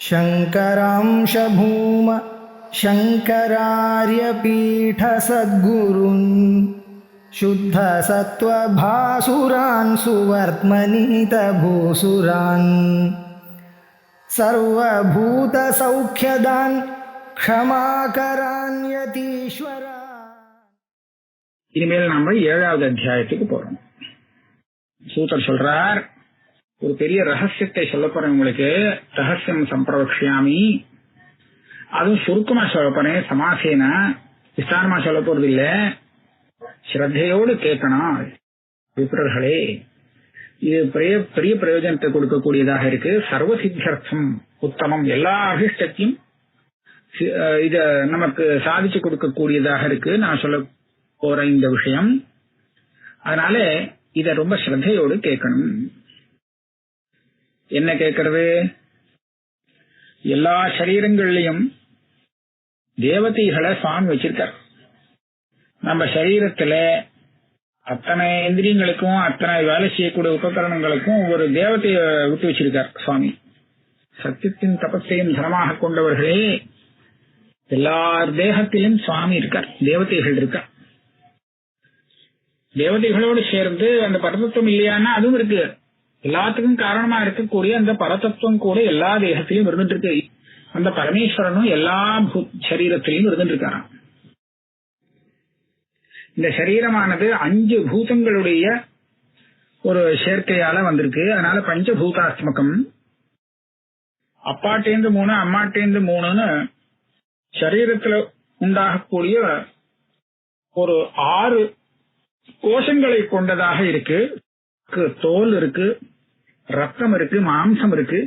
शङ्करांश भूम शङ्करार्यपीठसद्गुरून् शुद्धसत्त्वभासुरान् सुवर्त्मनीतभूसुरान् सर्वभूतसौख्यदान् क्षमाकरान् यतीश्वरा. இனிமேல் நாம 7வது அத்தியாயத்துக்கு போறோம். சூத்தர் சொல்றார், ஒரு பெரிய ரகசியத்தை சொல்ல போறேன் உங்களுக்கு. ரகசியம் சம்பிரவக்ஷாமி. அதுவும் சுருக்கமா சொல்ல போறேன், சமாசேனா, விஸ்தாரமா சொல்ல போறது இல்ல. ஸ்ரத்தையோடு கேட்கணும் விப்ரர்களே. இது பெரிய பிரயோஜனத்தை கொடுக்கக்கூடியதாக இருக்கு. சர்வ சித்தியர்த்தம் உத்தமம், எல்லா அபிஷ்டத்தையும் இத நமக்கு சாதிச்சு கொடுக்கக்கூடியதாக இருக்கு நான் சொல்ல போற இந்த விஷயம். அதனால இத ரொம்ப ஸ்ரத்தையோடு கேட்கணும். என்ன கேட்கறது? எல்லா சரீரங்கள்லயும் தேவதைகளை சுவாமி வச்சிருக்கார். நம்ம சரீரத்துல அத்தனை இந்திரியங்களுக்கும் அத்தனை வேலை செய்யக்கூடிய உபகரணங்களுக்கும் ஒரு தேவதையை விட்டு வச்சிருக்கார் சுவாமி. சத்தியத்தின் தபத்தையும் தரமாக கொண்டவர்களே, எல்லார் தேகத்திலும் சுவாமி இருக்கார், தேவதைகள் இருக்கார். தேவதைகளோடு சேர்ந்து அந்த பரதத்துவம் இல்லையானா அதுவும் இருக்கு. எல்லாத்துக்கும் காரணமா இருக்கக்கூடிய அந்த பரதத்துவம் கூட எல்லா தேகத்திலையும் இருந்துட்டு இருக்கு. அந்த பரமேஸ்வரனும் எல்லா சரீரத்திலையும் இருந்துட்டு இருக்காராம். இந்த சரீரமானது 5 பூதங்களுடைய ஒரு சேர்க்கையால வந்திருக்கு. அதனால பஞ்சபூதாத்மகம். அப்பாட்டேந்து 3 அம்மாட்டேந்து 3ன்னு சரீரத்துல உண்டாகக்கூடிய ஒரு 6 கோஷங்களை கொண்டதாக இருக்கு. தோல் இருக்கு, ரத்தம் இருக்கு, மாம்சம் இருக்கு,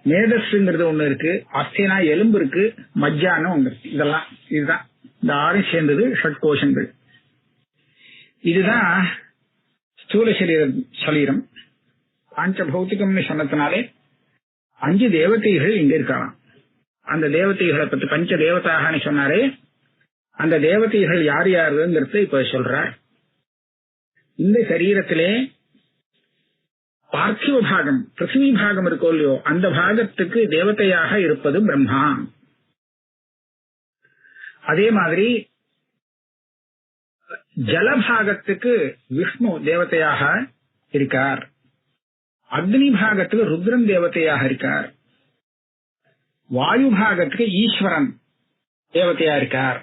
மேதஸ்ங்கிறது ஒண்ணு இருக்கு, அஸ்தினா எலும்பு இருக்கு, மஜ்ஜான்னு ஒண்ணு இருக்கு. இதுதான் இந்த 6 சேர்ந்தது ஷட்கோஷங்கள். இதுதான் ஸ்தூல சரீரம். பஞ்ச பௌத்திகம்னு சொன்னதுனாலே 5 தேவதைகள் இங்க இருக்கலாம். அந்த தேவதைகளை பத்தி பஞ்ச தேவதாகனு சொன்னாரே, அந்த தேவதைகள் யார் யாருங்கிறத இப்ப சொல்றார். இந்த சரீரத்திலே பார்த்திவ பாகம், பிருத்திவி பாகம் இருக்கோ இல்லையோ, அந்த பாகத்துக்கு தேவதையாக இருப்பது பிரம்மா. அதே மாதிரி ஜலபாகத்துக்கு விஷ்ணு தேவதையாக இருக்கார். அக்னி பாகத்துக்கு ருத்ரன் தேவதையாக இருக்கார். வாயு பாகத்துக்கு ஈஸ்வரன் தேவதையா இருக்கார்.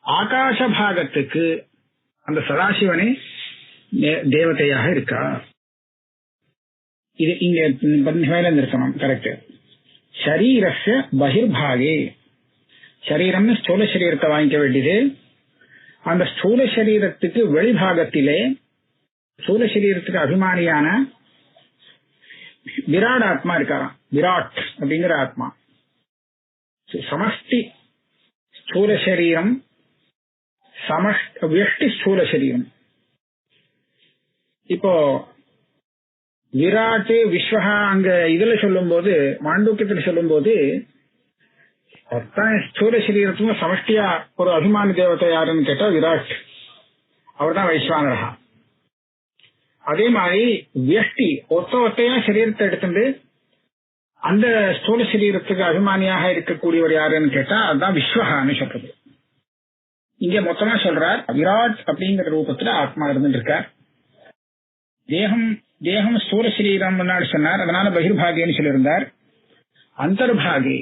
ஆகாச பாகத்துக்கு அந்த சதாசிவனே தேவதையாக இருக்கார். இது இங்க மேல இருக்கணும். கரெக்ட். சரீரஸ்ய பகிர்பாகே, சரீரம்னு ஸ்தூல சரீரத்தை வாங்கிக்க வேண்டியது. அந்த ஸ்தூல சரீரத்துக்கு வெளிபாகத்திலே ஸ்தூல சரீரத்துக்கு அபிமானியான விராட் ஆத்மா இருக்காராம். விராட் அப்படிங்கிற ஆத்மா. சமஷ்டி ஸ்தூல சரீரம், வியஷ்டி ஸ்தூல சரீரம். இப்போ விராட் விஸ்வஹா அங்க இதுல சொல்லும் போது, மாண்டூக்கியத்துல சொல்லும் போது, ஸ்தூல சரீரத்துல சமஷ்டியா ஒரு அபிமான தேவதை யாருன்னு கேட்டா விராட், அவர் தான் வைஸ்வானரா. அதே மாதிரி வியஷ்டி ஒத்தையா சரீரத்தை எடுத்துட்டு அந்த ஸ்தூல சரீரத்துக்கு அபிமானியாக இருக்கக்கூடியவர் யாருன்னு கேட்டா அதுதான் விஸ்வஹான்னு சொல்றது. இங்க மொத்தமா சொல்றார், விராட் அப்படிங்கிற ரூபத்துல ஆத்மா இருந்துட்டு இருக்கார். தேகம் ஸ்தூல சரீரம் முன்னாடி சொன்னார், அதனால பகிர்பாகின்னு சொல்லியிருந்தார். அந்தர்பாகி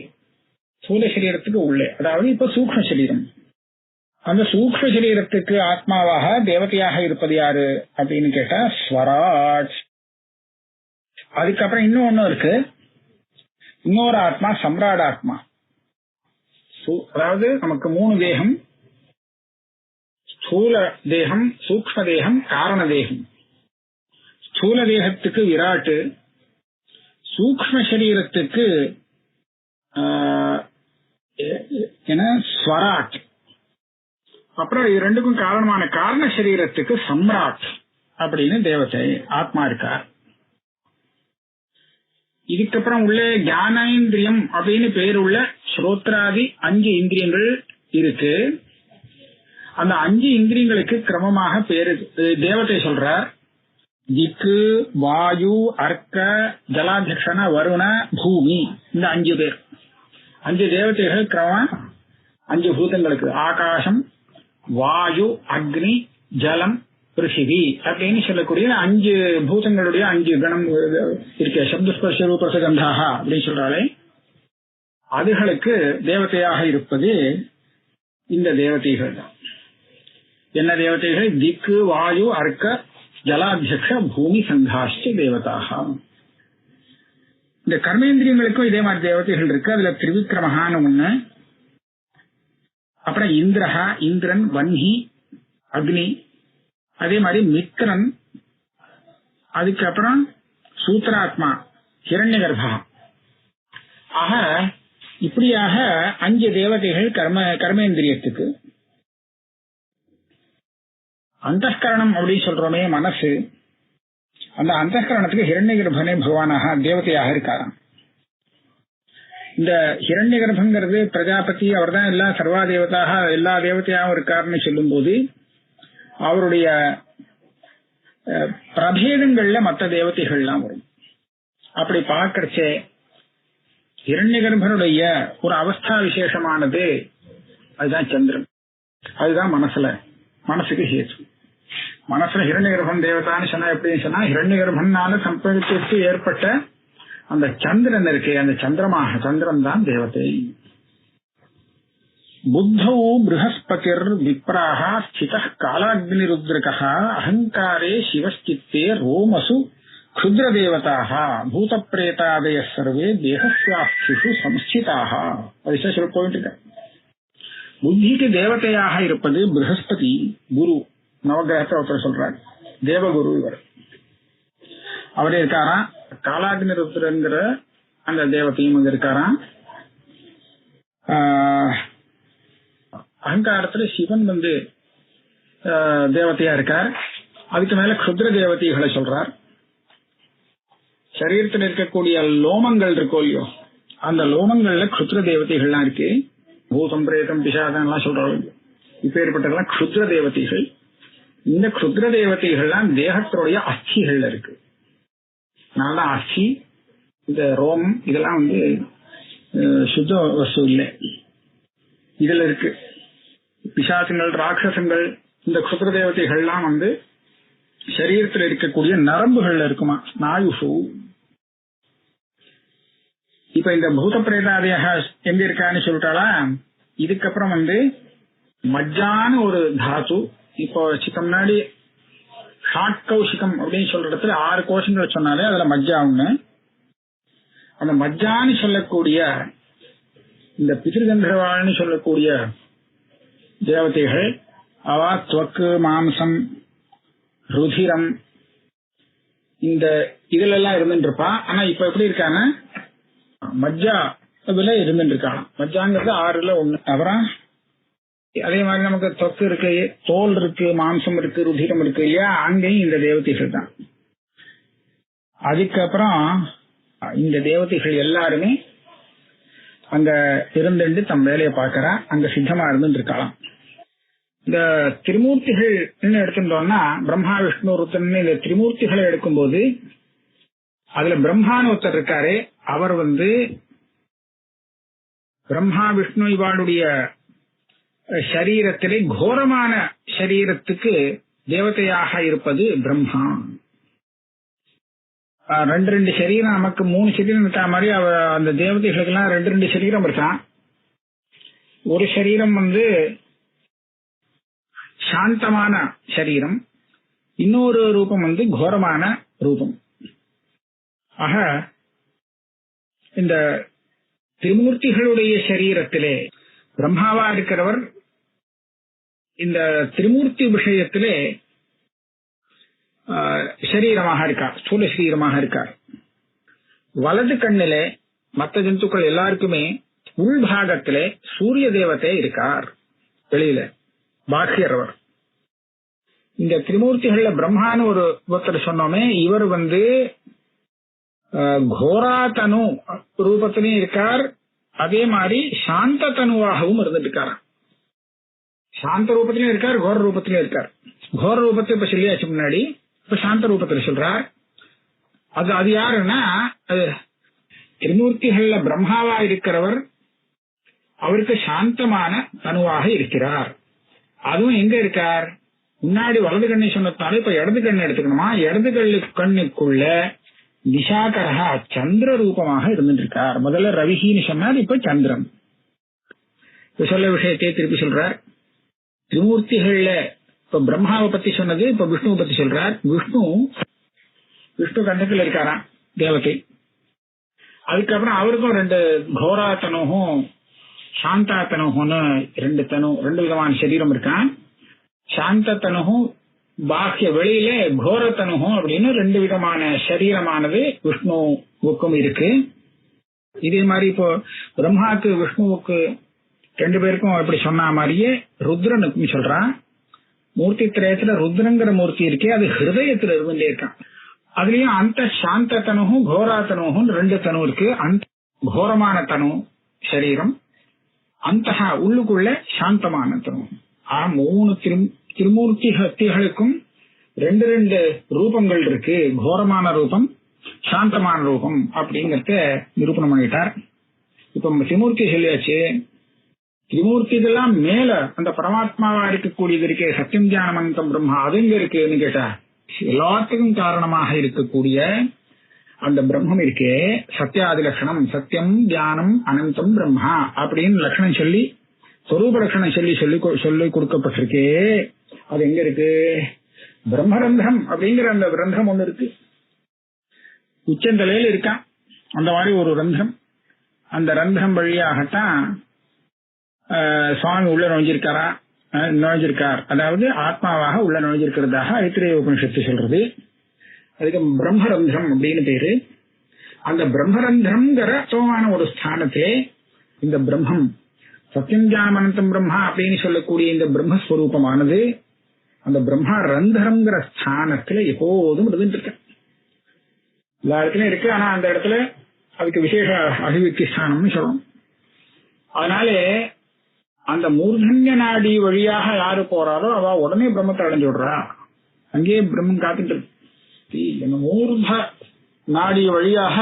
ஸ்தூல சரீரத்துக்கு உள்ளே, அதாவது இப்ப சூக்ஷ்ம சரீரம். அந்த சூக்ஷ்ம சரீரத்துக்கு ஆத்மாவாக தேவதையாக இருப்பது யாரு அப்படின்னு கேட்டா ஸ்வராட். அதுக்கப்புறம் இன்னொன்னு இருக்கு, இன்னொரு ஆத்மா சம்ராட் ஆத்மா. அதாவது நமக்கு 3 தேகம், ஸ்தூல தேகம், சூக்ஷ்ம தேகம், காரண தேகம். ஸ்தூல தேகத்துக்கு விராட்டு, சூக்ஷ்ம சரீரத்துக்கு ஸ்வராட். அப்புறம் இது ரெண்டுக்கும் காரணமான காரண சரீரத்துக்கு சம்ராட் அப்படின்னு தேவதை ஆத்மா இருக்கார். இதுக்கப்புறம் உள்ள ஞானேந்திரியம் அப்படின்னு பேர் உள்ள ஸ்ரோத்ராதி 5 இந்திரியங்கள் இருக்கு. அந்த 5 இந்திரியங்களுக்கு கிரமமாக பேரு தேவதை சொல்றார். திக்கு, வாயு, அர்க்க, ஜலாத்தியக்ஷன, வருண, பூமி, இந்த 5 பேர். 5 தேவதைகள் கிரமம் 5 பூதங்களுக்கு. ஆகாசம், வாயு, அக்னி, ஜலம், பிருத்திவி அப்படின்னு சொல்லக்கூடிய 5 பூதங்களுடைய 5 கணம் இருக்க. சப்தஸ்பர்ஷ ரூப கந்தாக அப்படின்னு சொல்றாலே அதுகளுக்கு தேவதையாக இருப்பது இந்த தேவதைகள் தான். என்ன தேவதைகள்? திக்கு, வாயு, அர்க்க, ஜலாத்தியக்ஷ, பூமி சங்காஷ்ட தேவதாக. இந்த கர்மேந்திரியங்களுக்கும் இதே மாதிரி தேவதைகள் இருக்கு. அதுல திரிவிக்ரமஹான்னு ஒண்ணு, அப்புறம் இந்திரஹா, இந்திரன், வன்ஹி, அக்னி, அதே மாதிரி மித்ரன், அதுக்கப்புறம் சூத்ராத்மா, ஹிரண்யகர்பா. ஆக இப்படியாக 5 தேவதைகள் கர்மேந்திரியத்துக்கு. அந்தஸ்கரணம் அப்படின்னு சொல்றோமே மனசு, அந்த அந்தஸ்கரணத்துக்கு ஹிரண்யகர்பனே பகவானாக தேவதையாக இருக்காராம். இந்த ஹிரண்யகர்பங்கிறது பிரஜாபதி, அவர் தான் எல்லா சர்வா தேவதாக எல்லா தேவதையாகவும் இருக்காருன்னு சொல்லும் போது அவருடைய பிரபேதங்கள்ல மற்ற தேவதைகள்லாம் வரும். அப்படி பார்க்கறச்சே ஹிரண்யகர்பனுடைய ஒரு அவஸ்தா விசேஷமானது அதுதான் சந்திரன், அதுதான் மனசுக்கு ஹேது. மனசுல ஹிரண்யகர்பன் தேவதான்னு சொன்னா எப்படின்னு சொன்னா, ஹிரண்யகர்பனால சம்பவித்து ஏற்பட்ட அந்த சந்திரன் இருக்கே, அந்த சந்திரன் தான் தேவதை. புத்தௌ ப்ரஹஸ்பதிர் விப்ராஹ ஸ்திதः காலாக்னிருத்ரகः அஹங்காரே சிவஸ்சித்தே ரோமசு க்ஷுத்ர தேவதாः பூத பிரேதாதயः சர்வே தேகஸ்யாஸ்திஷு சம்ஸ்திதாः. அது சொல்ல போயிட்டு புத்திக்கு தேவதையாக இருப்பது ப்ரஹஸ்பதி, குரு, நவகிரகத்தை ஒருத்தர் சொல்றாரு, தேவகுரு. அவரே இருக்காராம். காலாக்னிருத்ரங்கிற அந்த தேவதையும் அங்க இருக்காராம். அகங்காரத்துல சிவன் தேவதையா இருக்கார். அதுக்கு மேல க்ஷுத்ர தேவதைகளை சொல்றார். சரீரத்தில் இருக்கக்கூடிய லோமங்கள் இருக்கோ இல்லையோ, அந்த லோமங்கள்ல க்ஷுத்ர தேவதைகள்லாம் இருக்கு. பூதம், பிரேதம், பிசாதம் எல்லாம் சொல்றாங்க. இப்ப ஏற்பட்டதெல்லாம் க்ஷுத்ர தேவதைகள். இந்த க்ஷுத்ர தேவதைகள்லாம் தேகத்தினுடைய அஸ்திகள்ல இருக்கு. நல்ல அஸ்தி, இந்த ரோமம் இதெல்லாம் சுத்த வஸ்து இல்லை, இதுல இருக்கு. பிசாசுங்கள், ராட்சசங்கள், இந்த க்ஷுத்ர தேவதைகள்லாம் சரீரத்தில் இருக்கக்கூடிய நரம்புகள்ல இருக்குமா, ஸ்நாயுஷு. இப்ப இந்த பூத பிரேதாதியாக எங்க இருக்கான்னு சொல்லிட்டாளா. இதுக்கப்புறம் மஜ்ஜான ஒரு தாத்து. இப்போ முன்னாடி ஷாட் கௌஷிகம் அப்படின்னு சொல்ற இடத்துல 6 கோஷங்கள் சொன்னாலே அதுல மஜ்ஜா ஒண்ணு. அந்த மஜ்ஜான்னு சொல்லக்கூடிய இந்த பிதிருகந்தர்வாள்னு சொல்லக்கூடிய தேவதைகள் அவ துவக்கு, மாம்சம், ருதிரம் இந்த இதுல எல்லாம் இருந்துட்டு இருப்பா. ஆனா இப்ப எப்படி இருக்காங்க, மஜ்ஜா இதுல இருந்துட்டு இருக்காங்க. மஜ்ஜாங்கிறது 6ல 1. அப்புறம் அதே மாதிரி நமக்கு தொக்கு இருக்கு, தோல் இருக்கு, மாம்சம் இருக்கு, ருதிரம் இருக்கு இல்லையா, அங்கேயும் இந்த தேவதைகள் தான். அதுக்கப்புறம் இந்த தேவதைகள் எல்லாருமே அங்க இருந்துட்டு தம் வேலையை பார்க்கறா, அங்க சித்தமா இருந்துட்டு இருக்கலாம். இந்த திரிமூர்த்திகள் எடுத்துட்டோம்னா பிரம்மா, விஷ்ணு, ருத்ரன் இந்த திரிமூர்த்திகளை எடுக்கும்போது அதுல பிரம்மான்னு ஒருத்தர் இருக்காரு. அவர் பிரம்மா, விஷ்ணு இவாளுடைய சரீரத்திலே கோரமான சரீரத்துக்கு தேவதையாக இருப்பது பிரம்மா. 2 சரீரம், நமக்கு 3 சரீரம் இருக்கா மாதிரி அந்த தேவதைகளுக்கெல்லாம் 2 சரீரம் இருக்கான். ஒரு சரீரம் சாந்தமான சரீரம், இன்னொரு ரூபம் கோரமான ரூபம். ஆக இந்த திரிமூர்த்திகளுடைய சரீரத்திலே பிரம்மாவா இருக்கிறவர் இந்த திரிமூர்த்தி விஷயத்திலே சரீரமாக இருக்கார், ஸ்தூல சரீரமாக இருக்கார். வலது கண்ணிலே மற்ற ஜந்துக்கள் எல்லாருக்குமே உள்பாகத்திலே சூரிய தேவதை இருக்கார், வெளியில பாக்கியரவர். இந்த திரிமூர்த்திகள்ல பிரம்மான்னு ஒருத்தர் சொன்னோமே, இவர் கோராதனு ரூபத்திலையும் இருக்கார், அதே மாதிரி சாந்த தனுவாகவும் இருந்துட்டு இருக்கார். சாந்த ரூபத்திலையும் இருக்கார், கோர ரூபத்திலையும் இருக்கார். கோர ரூபத்தை இப்ப சொல்லியாச்சு முன்னாடி. இப்ப சாந்த ரூபத்தில் சொல்றார். அது யாருன்னா, அது திரிமூர்த்திகள்ல பிரம்மாவா இருக்கிறவர், அவருக்கு சாந்தமான தனுவாக இருக்கிறார். அதுவும் எங்க இருக்கார்? முன்னாடி வலது கண்ணை சொன்னதால இப்ப இடது கண்ணை எடுத்துக்கணுமா? இடது கண்ணுக்குள்ள திசாகரா சந்திர ரூபமாக இருந்துட்டு இருக்கார். முதல்ல ரவிகின்னு சொன்னார், இப்ப சந்திரன். இப்ப சொல்ல விஷயத்தை திருப்பி சொல்றார். திரிமூர்த்திகள்ல இப்ப பிரம்மாவை பத்தி சொன்னது, இப்ப விஷ்ணுவை பத்தி சொல்றார். விஷ்ணு கண்டத்தில் இருக்காராம் தேவத்தை. அதுக்கப்புறம் அவருக்கும் 2 கோரா தனுகும் சாந்தா தனுகும்னு 2 விதமான சரீரம் இருக்கான். சாந்த தனுகும் பாக்கிய வெளியில கோர தனுகும் அப்படின்னு 2 விதமான சரீரமானது விஷ்ணுவுக்கும் இருக்கு. இதே மாதிரி இப்போ பிரம்மாவுக்கு விஷ்ணுவுக்கு 2 பேருக்கும் எப்படி சொன்ன மாதிரியே ருத்ரனுக்கும் சொல்றான். மூர்த்தி திரயத்துல ருத்ரங்கிற மூர்த்தி இருக்கே, அது ஹிருதயத்துல இருந்துட்டே இருக்கான். அதுலயும் அந்த சாந்த தனுகும் கோரா தனுகும் 2 தனு இருக்கு. அந்த கோரமான தனு சரீரம், அந்த உள்ளுக்குள்ள சாந்தமான தனு. 3 திருமூர்த்திகளுக்கும் 2 ரூபங்கள் இருக்கு. கோரமான ரூபம், சாந்தமான ரூபம் அப்படிங்கறத நிரூபணம் பண்ணிட்டார். இப்ப திரிமூர்த்தி சொல்லியாச்சு. திரிமூர்த்திகள்லாம் மேல அந்த பரமாத்மாவா இருக்கக்கூடியது இருக்கே, சத்தியம் ஞானம் அனந்தம் பிரம்மா, அது எங்க இருக்குன்னு கேட்டா, எல்லாத்துக்கும் காரணமாக இருக்கக்கூடிய அந்த பிரம்மம் இருக்கே, சத்தியாதி லட்சணம், சத்தியம் ஞானம் அனந்தம் பிரம்மா அப்படின்னு லட்சணம் சொல்லி, சொரூப லட்சணம் சொல்லி கொடுக்கப்பட்டிருக்கே, அது எங்க இருக்கு? பிரம்மரந்திரம் அப்படிங்கிற அந்த ரந்திரம் ஒண்ணு இருக்கு, உச்சந்தலையில இருக்கான். அந்த மாதிரி ஒரு ரந்திரம், அந்த ரந்திரம் வழியாகத்தான் சுவாமி உள்ள நுழைஞ்சிருக்கார். அதாவது ஆத்மாவாக உள்ள நுழைஞ்சிருக்கிறதாக ஐத்திரேய உபனிஷத்து சொல்றது. அதுக்கு பிரம்மரந்திரம் அப்படின்னு பேரு. அந்த பிரம்மரந்திரம்ங்கிற அசமான ஒரு ஸ்தானத்திலே இந்த பிரம்மம், சத்தியம் ஞானம் அனந்தம் பிரம்மா அப்படின்னு சொல்லக்கூடிய இந்த பிரம்மஸ்வரூபமானது அந்த பிரம்மா ரந்தரம்ங்கிற ஸ்தானத்துல எப்போதும் இருந்துட்டு இருக்கு. எல்லா இடத்துலயும் இருக்கு. ஆனா அந்த இடத்துல அதுக்கு விசேஷ அபிவிருத்தி ஸ்தானம்னு சொல்லணும். அதனால அந்த மூர்தன்ய நாடி வழியாக யாரு போறாரோ அவ உடனே பிரம்மத்தை அடைஞ்சு விடுறா. அங்கேயே பிரம்மம் காத்துட்டு இருக்கு. மூர்த நாடி வழியாக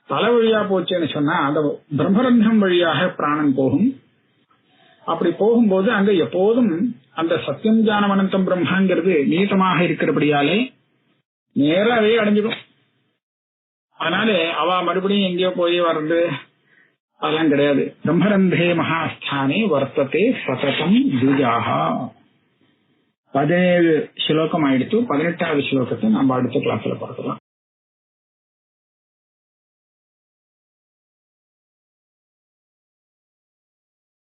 தலை வழியா போச்சுன்னு சொன்னா அந்த பிரம்மரந்தம் வழியாக பிராணன் போகும். அப்படி போகும்போது அங்க எப்போதும் அந்த சத்தியம் ஞானம் அனந்தம் பிரம்மாங்கிறது நீதமாக இருக்கிறபடியாலே நேராவே அடைஞ்சிடும். அதனால அவ மறுபடியும் எங்கேயோ போய் வர்றது அதெல்லாம் கிடையாது. பிரம்மரந்தே மகாஸ்தானே வர்த்ததே சததம் துஜாஹ. 17 ஸ்லோகம் ஆயிடுத்து. 18வது ஸ்லோகத்தை நம்ம அடுத்த கிளாஸ்ல பார்க்கலாம்.